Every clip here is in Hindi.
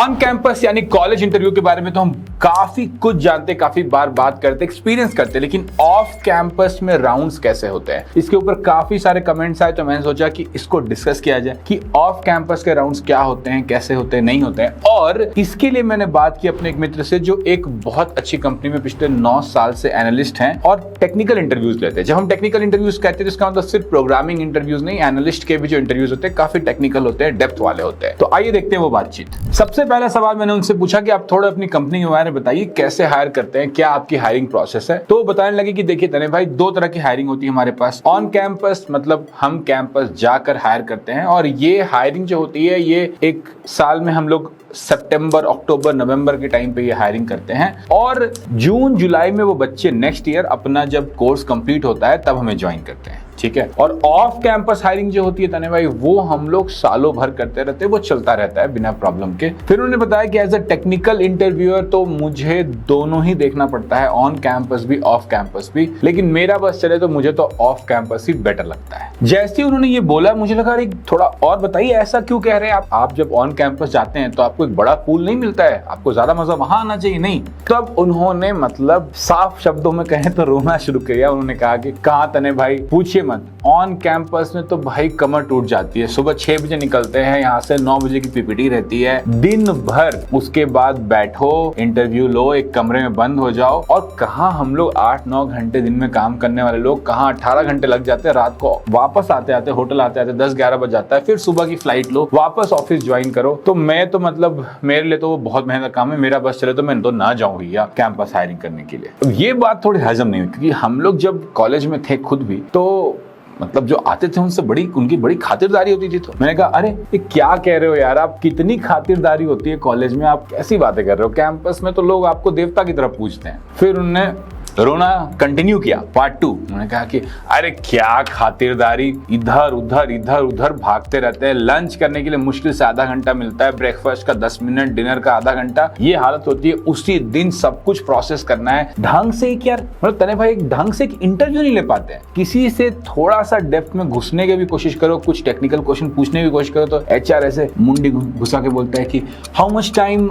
ऑन कैंपस यानी कॉलेज इंटरव्यू के बारे में तो हम काफी कुछ जानते, काफी बार बात करते, एक्सपीरियंस करते, लेकिन ऑफ कैंपस में राउंड्स कैसे होते हैं इसके ऊपर काफी सारे कमेंट्स आए, तो मैंने सोचा कि इसको डिस्कस किया जाए कि ऑफ कैंपस के राउंड्स क्या होते हैं, कैसे होते हैं, नहीं होते हैं। और इसके लिए मैंने बात की अपने एक मित्र से जो एक बहुत अच्छी कंपनी में पिछले 9 साल से एनालिस्ट हैं और टेक्निकल इंटरव्यूज लेते हैं। जब हम टेक्निकल इंटरव्यूज कहते हैं तो इसका मतलब सिर्फ प्रोग्रामिंग इंटरव्यूज नहीं, एनालिस्ट के भी जो इंटरव्यूज होते हैं काफी टेक्निकल होते हैं, डेप्थ वाले होते हैं। तो आइए देखते हैं वो बातचीत। सबसे पहला सवाल मैंने उनसे पूछा कि आप थोड़ा अपनी कंपनी के बारे में बताइए, कैसे हायर करते हैं, क्या आपकी हायरिंग प्रोसेस है। तो वो बताने लगे कि देखिए तने भाई, 2 तरह की हायरिंग होती है हमारे पास। ऑन कैंपस मतलब हम कैंपस जाकर हायर करते हैं, और ये हायरिंग जो होती है ये एक साल में हम लोग सितंबर, अक्टूबर, नवंबर के टाइम पे ये हायरिंग करते हैं, और जून जुलाई में वो बच्चे नेक्स्ट ईयर अपना जब कोर्स कंप्लीट होता है तब हमें ज्वाइन करते हैं। ठीक है। और ऑफ कैंपस हायरिंग जो होती है तने भाई, वो हम लोग सालों भर करते रहते हैं, वो चलता रहता है बिना प्रॉब्लम के। फिर उन्होंने बताया कि एज अ टेक्निकल इंटरव्यूअर तो मुझे दोनों ही देखना पड़ता है, ऑन कैंपस भी ऑफ कैंपस भी, लेकिन मेरा बस चले तो मुझे तो ऑफ कैंपस ही बेटर लगता है। जैसे ही उन्होंने ये बोला मुझे लगा अरे थोड़ा और बताइए, ऐसा क्यों कह रहे हैं आप जब ऑन कैंपस जाते हैं तो आपको एक बड़ा पूल नहीं मिलता है, आपको ज्यादा मजा वहां आना चाहिए। नहीं, तब उन्होंने मतलब साफ शब्दों में कहें तो रोना शुरू किया। उन्होंने कहा कि कहाँ तने भाई, पूछिए मत, ऑन कैंपस में तो भाई कमर टूट जाती है। सुबह 6 बजे निकलते हैं यहाँ से, 9 बजे की पीपीटी रहती है, दिन भर उसके बाद बैठो, इंटरव्यू लो, एक कमरे में बंद हो जाओ, और कहाँ हम लोग 8-9 घंटे दिन में काम करने वाले लोग कहाँ 18 घंटे लग जाते हैं, रात को वापस आते आते होटल आते आते 10-11 बज जाता है, फिर सुबह की फ्लाइट लो, वापस ऑफिस ज्वाइन करो। तो मैं तो मतलब मेरे लिए तो वो बहुत मेहनत काम है, मेरा बस चले तो मैं तो ना जाऊं भैया कैंपस हायरिंग करने के लिए। तो ये बात थोड़ी हजम नहीं हुई, क्योंकि हम लोग जब कॉलेज में थे खुद भी, तो मतलब जो आते थे उनसे उनकी बड़ी खातिरदारी होती थी। तो मैंने कहा अरे ये क्या कह रहे हो यार, आप कितनी खातिरदारी होती है कॉलेज में, आप कैसी बातें कर रहे हो, कैंपस में तो लोग आपको देवता की तरफ पूछते हैं। फिर उन्होंने रोना कंटिन्यू किया, पार्ट 2। उन्होंने कहा कि अरे क्या खातिरदारी, इधर उधर भागते रहते हैं, लंच करने के लिए मुश्किल से आधा घंटा मिलता है, ब्रेकफास्ट का 10 मिनट, डिनर का आधा घंटा, ये हालत होती है। उसी दिन सब कुछ प्रोसेस करना है ढंग से। एक यार मतलब तने भाई, एक ढंग से एक इंटरव्यू नहीं ले पाते हैं। किसी से थोड़ा सा डेप्थ में घुसने की भी कोशिश करो, कुछ टेक्निकल क्वेश्चन पूछने की कोशिश करो, तो एचआर ऐसे मुंडी घुसा के बोलता है कि how much time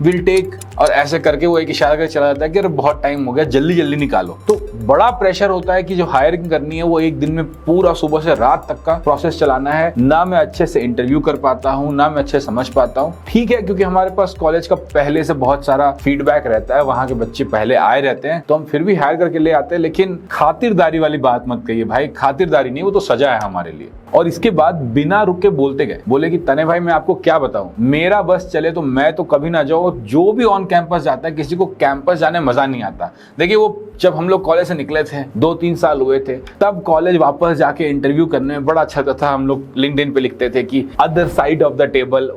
will take, और ऐसे करके वो एक इशारा करके चला जाता है कि अरे बहुत टाइम हो गया, जल्दी जल्दी निकालो। तो बड़ा प्रेशर होता है कि जो हायरिंग करनी है वो एक दिन में पूरा सुबह से रात तक का प्रोसेस चलाना है। ना मैं अच्छे से इंटरव्यू कर पाता हूँ, ना मैं अच्छे समझ पाता हूँ। ठीक है, क्योंकि हमारे पास कॉलेज का पहले से बहुत सारा फीडबैक रहता है, वहां के बच्चे पहले आए रहते हैं, तो हम फिर भी हायर करके ले आते हैं। लेकिन खातिरदारी वाली बात मत कहिए भाई, खातिरदारी नहीं, वो तो सजा है हमारे लिए। और इसके बाद बिना रुके बोलते गए, बोले कि तने भाई मैं आपको क्या बताऊं, मेरा बस चले तो मैं तो कभी ना जाऊं। जो भी ऑन कैंपस जाता है, किसी को कैंपस जाने मजा नहीं आता। देखिए वो जब हम लोग कॉलेज से निकले थे, 2-3 साल हुए थे, तब कॉलेज वापस जाके इंटरव्यू करने में बड़ा अच्छा था। हम लोग लिंक्डइन पे लिखते थे कि other side of the table,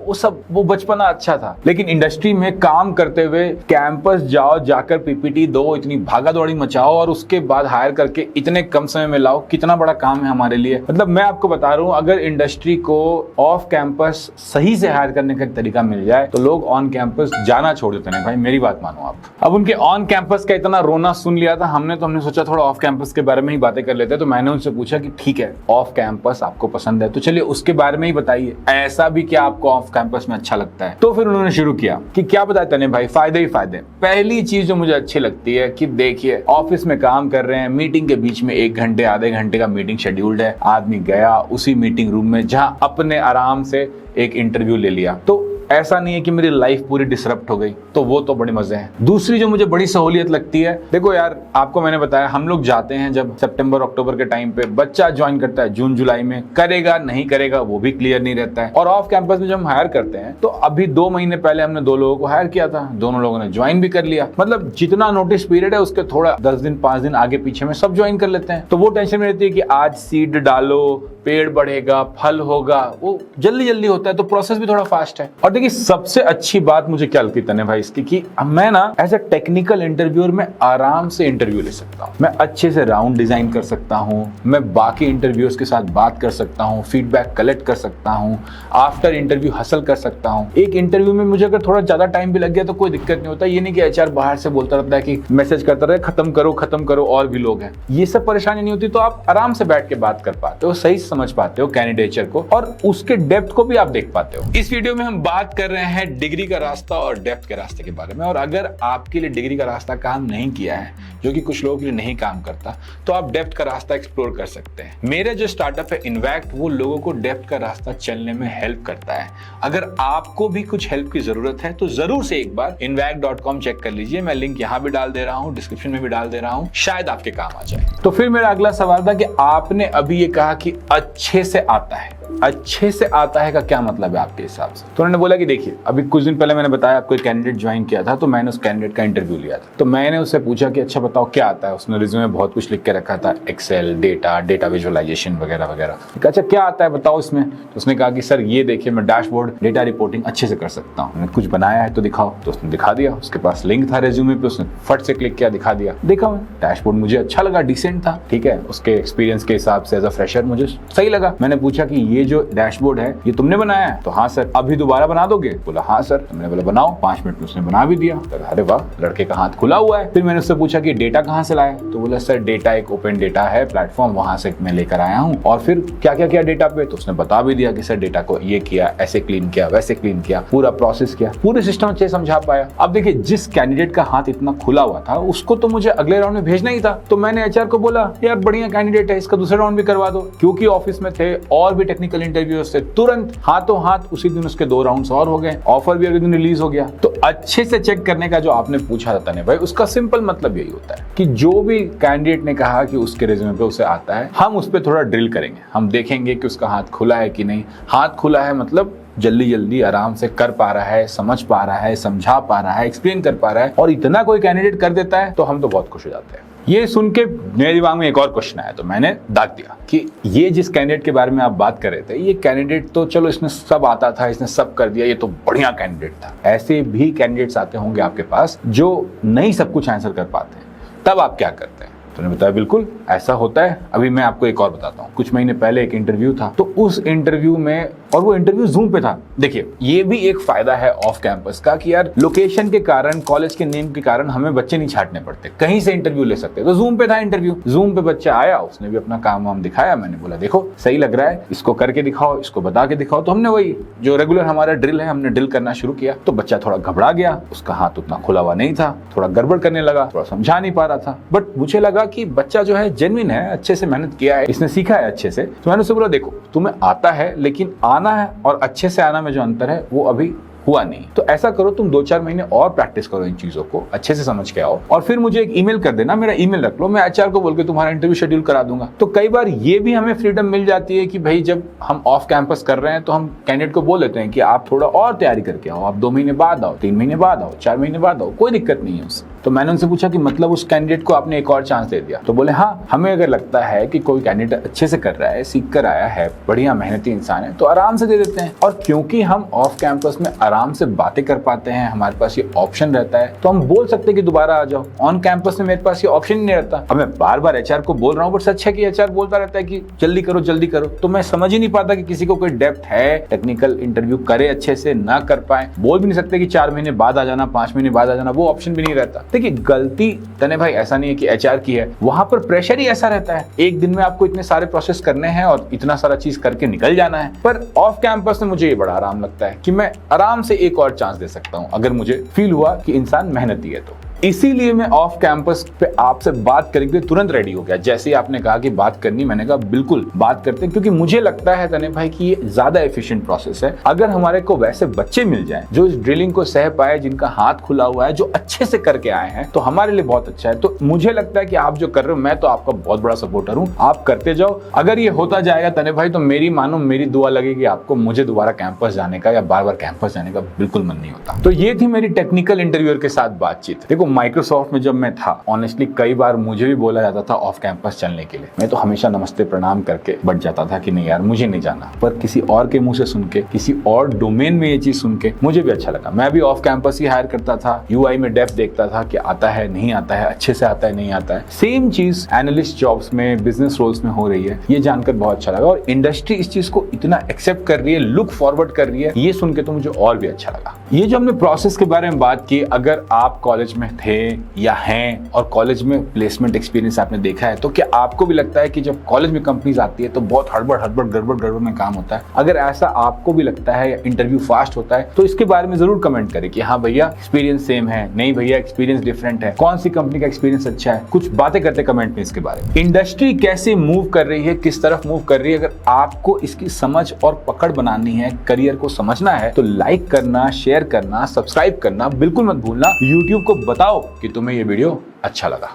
वो बचपना अच्छा था। लेकिन इंडस्ट्री में काम करते हुए कैंपस जाओ, जाकर पीपीटी दो, इतनी भागा दौड़ी मचाओ, और उसके बाद हायर करके इतने कम समय में लाओ, कितना बड़ा काम है हमारे लिए। मतलब मैं आपको बता रहा हूं, अगर इंडस्ट्री को ऑफ कैंपस सही से हायर करने का तरीका मिल जाए तो लोग ऑन कैंपस जाना छोड़ देते हैं। भाई मेरी बात मानो आप। अब उनके ऑन कैंपस का इतना रोना सुन लिया था हमने सोचा थोड़ा ऑफ कैंपस के बारे में ही बातें कर लेते हैं। तो मैंने उनसे पूछा कि ठीक है, ऑफ कैंपस आपको पसंद है तो चलिए उसके बारे में ही बताइए, ऐसा भी क्या आपको ऑफ कैंपस में अच्छा लगता है। तो फिर उन्होंने शुरू किया कि क्या बताए तने भाई, फायदे ही फायदे। पहली चीज जो मुझे अच्छी लगती है कि देखिए ऑफिस में काम कर रहे हैं, मीटिंग के बीच में 1 घंटे आधे घंटे का मीटिंग शेड्यूल्ड है, आदमी गया उसी मीटिंग रूम में जहां अपने आराम से एक इंटरव्यू ले लिया। तो ऐसा नहीं है कि मेरी लाइफ पूरी डिसरप्ट हो गई, तो वो तो बड़े मजे हैं। दूसरी जो मुझे बड़ी सहूलियत लगती है, देखो यार आपको मैंने बताया हम लोग जाते हैं जब सितंबर अक्टूबर के टाइम पे, बच्चा ज्वाइन करता है जून जुलाई में, करेगा नहीं करेगा वो भी क्लियर नहीं रहता है। और ऑफ कैंपस में जब हम हायर करते हैं तो अभी 2 महीने पहले हमने 2 लोगों को हायर किया था, दोनों लोगों ने ज्वाइन भी कर लिया। मतलब जितना नोटिस पीरियड है उसके थोड़ा 10 दिन 5 दिन आगे पीछे में सब ज्वाइन कर लेते हैं। तो वो टेंशन में रहती है कि आज सीड डालो, पेड़ बढ़ेगा, फल होगा, वो जल्दी जल्दी होता है, तो प्रोसेस भी थोड़ा फास्ट है। और देखिए सबसे अच्छी बात मुझे क्या लगती है भाई इसकी, कि मैं ना एज अ टेक्निकल इंटरव्यूअर में आराम से इंटरव्यू ले सकता हूँ, मैं अच्छे से राउंड डिजाइन कर सकता हूँ, मैं बाकी इंटरव्यूअर्स के साथ बात कर सकता हूँ, फीडबैक कलेक्ट कर सकता हूँ, आफ्टर इंटरव्यू हासिल कर सकता हूँ। एक इंटरव्यू में मुझे अगर थोड़ा ज्यादा टाइम भी लग गया तो कोई दिक्कत नहीं होता। ये नहीं कि एचआर बाहर से बोलता रहता है कि मैसेज करता रहे खत्म करो और भी लोग हैं, ये सब परेशानी नहीं होती। तो आप आराम से बैठ के बात कर पाते हो, सही समझ पाते हो कैंडिडेचर को, और उसके डेप्थ को भी आप देख पाते हो। इस वीडियो में हम बात कर रहे हैं डिग्री का रास्ता और डेप्थ के रास्ते के बारे में। और अगर आपके लिए डिग्री का रास्ता काम नहीं किया है, जो कि कुछ लोगों के लिए नहीं काम करता, तो आप डेप्थ का रास्ता एक्सप्लोर कर सकते हैं। मेरा जो स्टार्टअप है इनवैक्ट, वो लोगों को डेप्थ का रास्ता चलने में हेल्प करता है। अगर आपको भी कुछ हेल्प की जरूरत है तो जरूर से एक बार invact.com चेक कर लीजिए। मैं लिंक यहाँ भी डाल दे रहा हूँ, डिस्क्रिप्शन में भी डाल दे रहा हूँ, शायद आपके काम आ जाए। तो फिर मेरा अगला सवाल था कि आपने अभी ये कहा कि अच्छे से आता है, अच्छे से आता है का क्या मतलब है आपके हिसाब से? तो उन्होंने बोला कि देखिए, अभी कुछ दिन पहले मैंने बताया आपको एक कैंडिडेट ज्वाइन किया था, तो मैंने उस कैंडिडेट का इंटरव्यू लिया था। तो मैंने उससे पूछा कि अच्छा बताओ क्या आता है। उसने रिज्यूमे में बहुत कुछ लिख के रखा था, एक्सेल, डेटा विजुअलाइजेशन वगैरह वगैरह। अच्छा क्या आता है बताओ इसमें? तो उसने कहा कि सर ये देखिए, मैं डैशबोर्ड डेटा रिपोर्टिंग अच्छे से कर सकता हूँ। कुछ बनाया है तो दिखाओ। तो उसने दिखा दिया, उसके पास लिंक था रेज्यूमे पे, उसने फट से क्लिक किया, दिखा दिया, देखा मैं डैशबोर्ड मुझे अच्छा लगा, डिसेंट था, ठीक है, उसके एक्सपीरियंस के हिसाब से एज अ फ्रेशर मुझे सही लगा। मैंने पूछा कि ये जो डैशबोर्ड है ये तुमने बनाया है? तो हाँ सर। अभी दोबारा बना दोगे? बोला हाँ सर। तो मैंने बोला बनाओ। 5 मिनट में उसने बना भी दिया। तो अरे वाह, लड़के का हाथ खुला हुआ है। फिर मैंने उससे पूछा कि डेटा कहाँ से लाया? तो बोला सर डेटा एक ओपन डेटा है प्लेटफॉर्म, वहां से मैं लेकर आया हूँ। और फिर क्या क्या किया डेटा पे? तो उसने बता भी दिया कि सर डेटा को ये किया, ऐसे क्लीन किया, वैसे क्लीन किया, पूरा प्रोसेस किया, पूरे सिस्टम अच्छे समझा पाया। अब देखिए, जिस कैंडिडेट का हाथ इतना खुला हुआ था उसको तो मुझे अगले राउंड में भेजना ही था। तो मैंने एचआर को बोला यार बढ़िया कैंडिडेट है, इसका दूसरा राउंड भी करवा दो। क्योंकि ऑफिस में थे और भी टेक्निकल इंटरव्यूअर्स थे, तुरंत हाथों हाथ उसी दिन उसके 2 राउंड्स और हो गए, ऑफर भी अगले दिन रिलीज हो गया। तो अच्छे से चेक करने का जो आपने पूछा था तने भाई, उसका सिंपल मतलब यही होता है कि जो भी कैंडिडेट ने कहा कि उसके रिज्यूमे पे उसे आता है, हम उस पर थोड़ा ड्रिल करेंगे। हम देखेंगे कि उसका हाथ खुला है कि नहीं। हाथ खुला है मतलब जल्दी जल्दी आराम से कर पा रहा है, समझ पा रहा है, समझा पा रहा है, एक्सप्लेन कर पा रहा है, और इतना कोई कैंडिडेट कर देता है तो हम तो बहुत खुश हो जाते हैं। ये सुन के मेरे दिमाग में एक और क्वेश्चन आया, तो मैंने दाग दिया कि ये जिस कैंडिडेट के बारे में आप बात कर रहे थे, ये कैंडिडेट तो चलो इसने सब आता था, इसने सब कर दिया, ये तो बढ़िया कैंडिडेट था। ऐसे भी कैंडिडेट्स आते होंगे आपके पास जो नहीं सब कुछ आंसर कर पाते हैं, तब आप क्या करते हैं? तो उन्होंने बताया बिल्कुल ऐसा होता है। अभी मैं आपको एक और बताता हूँ। कुछ महीने पहले एक इंटरव्यू था, तो उस इंटरव्यू में, और वो इंटरव्यू जूम पे था। देखिए ये भी एक फायदा है ऑफ कैंपस का कि यार लोकेशन के कारण, कॉलेज के नेम के कारण हमें बच्चे नहीं छाटने पड़ते, कहीं से इंटरव्यू ले सकते। तो जूम पे था इंटरव्यू, जूम पे बच्चा आया, उसने भी अपना काम वाम दिखाया। मैंने बोला देखो सही लग रहा है, इसको करके दिखाओ, इसको बता के दिखाओ। तो हमने वही जो रेगुलर हमारा ड्रिल है, हमने ड्रिल करना शुरू किया। तो बच्चा थोड़ा घबरा गया, उसका हाथ उतना खुला हुआ नहीं था, थोड़ा गड़बड़ करने लगा, थोड़ा समझा नहीं पा रहा था। बट मुझे लगा कि बच्चा जो है जेन्युइन है, अच्छे से मेहनत किया है, इसने सीखा है अच्छे से। तो मैंने उससे बोला देखो तुम्हें आता है, लेकिन आना है और अच्छे से आना में जो अंतर है वो अभी हुआ नहीं। तो ऐसा करो, तुम 2-4 महीने और प्रैक्टिस करो, इन चीजों को अच्छे से समझ के आओ, और फिर मुझे एक ईमेल कर देना, मेरा ईमेल रख लो, मैं एचआर को बोल के तुम्हारा इंटरव्यू शेड्यूल करा दूंगा। तो कई बार ये भी हमें फ्रीडम मिल जाती है कि भाई जब हम ऑफ कैंपस कर रहे हैं तो हम कैंडिडेट को बोल देते हैं कि आप थोड़ा और तैयारी करके आओ, आप 2 महीने बाद आओ, 3 महीने बाद आओ, 4 महीने बाद आओ, कोई दिक्कत नहीं है उससे। तो मैंने उनसे पूछा कि मतलब उस कैंडिडेट को आपने एक और चांस दे दिया? तो बोले हाँ, हमें अगर लगता है कि कोई कैंडिडेट अच्छे से कर रहा है, सीख कर आया है, बढ़िया मेहनती इंसान है, तो आराम से दे देते हैं। और क्योंकि हम ऑफ कैंपस में आराम से बातें कर पाते हैं, हमारे पास ये ऑप्शन रहता है, तो हम बोल सकते हैं कि दोबारा आ जाओ। ऑन कैंपस में मेरे पास ये ऑप्शन ही नहीं रहता। अब मैं बार बार एचआर को बोल रहा हूँ, बट सच है कि एचआर बोलता रहता है कि जल्दी करो जल्दी करो। तो मैं समझ ही नहीं पाता कि किसी को कोई डेप्थ है, टेक्निकल इंटरव्यू करे अच्छे से, ना कर पाए। बोल भी नहीं सकते कि 4 महीने बाद आ जाना, 5 महीने बाद आ जाना, वो ऑप्शन भी नहीं रहता। देखिए गलती तने भाई ऐसा नहीं है कि एचआर की है, वहां पर प्रेशर ही ऐसा रहता है। एक दिन में आपको इतने सारे प्रोसेस करने हैं और इतना सारा चीज करके निकल जाना है। पर ऑफ कैंपस में मुझे ये बड़ा आराम लगता है कि मैं आराम से एक और चांस दे सकता हूं, अगर मुझे फील हुआ कि इंसान मेहनती है तो। इसीलिए मैं ऑफ कैंपस पे आपसे बात करने के लिए तुरंत रेडी हो गया। जैसे ही आपने कहा कि बात करनी, मैंने कहा बिल्कुल बात करते हैं, क्योंकि मुझे लगता है तने भाई कि ये ज्यादा एफिशिएंट प्रोसेस है। अगर हमारे को वैसे बच्चे मिल जाएं जो इस ड्रिलिंग को सह पाए, जिनका हाथ खुला हुआ है, जो अच्छे से करके आए हैं, तो हमारे लिए बहुत अच्छा है। तो मुझे लगता है कि आप जो कर रहे हो, मैं तो आपका बहुत बड़ा सपोर्टर हूँ, आप करते जाओ। अगर ये होता जाएगा तने भाई, तो मेरी मानो मेरी दुआ लगेगी आपको। मुझे दोबारा कैंपस जाने का या बार बार कैंपस जाने का बिल्कुल मन नहीं होता। तो ये थी मेरी टेक्निकल इंटरव्यूअर के साथ बातचीत। देखो माइक्रोसॉफ्ट में जब मैं था, ऑनेस्टली कई बार मुझे भी बोला जाता था ऑफ कैंपस चलने के लिए। मैं तो हमेशा नमस्ते प्रणाम करके बढ़ जाता था कि नहीं यार मुझे नहीं जाना। पर किसी और के मुंह से सुन के, किसी और डोमेन में ये चीज सुन के मुझे भी अच्छा लगा। मैं भी ऑफ कैंपस ही हायर करता था, यूआई में डेप्थ देखता था कि आता है नहीं आता है, अच्छे से आता है नहीं आता है। सेम चीज एनालिस्ट जॉब्स में, बिजनेस रोल्स में हो रही है, ये जानकर बहुत अच्छा लगा। और इंडस्ट्री इस चीज को इतना एक्सेप्ट कर रही है, लुक फॉरवर्ड कर रही है, ये सुन के तो मुझे और भी अच्छा लगा। ये जो हमने प्रोसेस के बारे में बात की, अगर आप कॉलेज में थे या हैं और कॉलेज में प्लेसमेंट एक्सपीरियंस आपने देखा है, तो क्या आपको भी लगता है कि जब कॉलेज में कंपनीज आती है तो बहुत हड़बड़ गड़बड़ में काम होता है? अगर ऐसा आपको भी लगता है या इंटरव्यू फास्ट होता है तो इसके बारे में जरूर कमेंट करें कि हाँ भैया एक्सपीरियंस सेम है, नहीं भैया एक्सपीरियंस डिफरेंट है, कौन सी कंपनी का एक्सपीरियंस अच्छा है। कुछ बातें करते कमेंट में इसके बारे में। इंडस्ट्री कैसे मूव कर रही है, किस तरफ मूव कर रही है, अगर आपको इसकी समझ और पकड़ बनानी है, करियर को समझना है, तो लाइक करना, शेयर करना, सब्सक्राइब करना बिल्कुल मत भूलना। YouTube को बताओ कि तुम्हें ये वीडियो अच्छा लगा।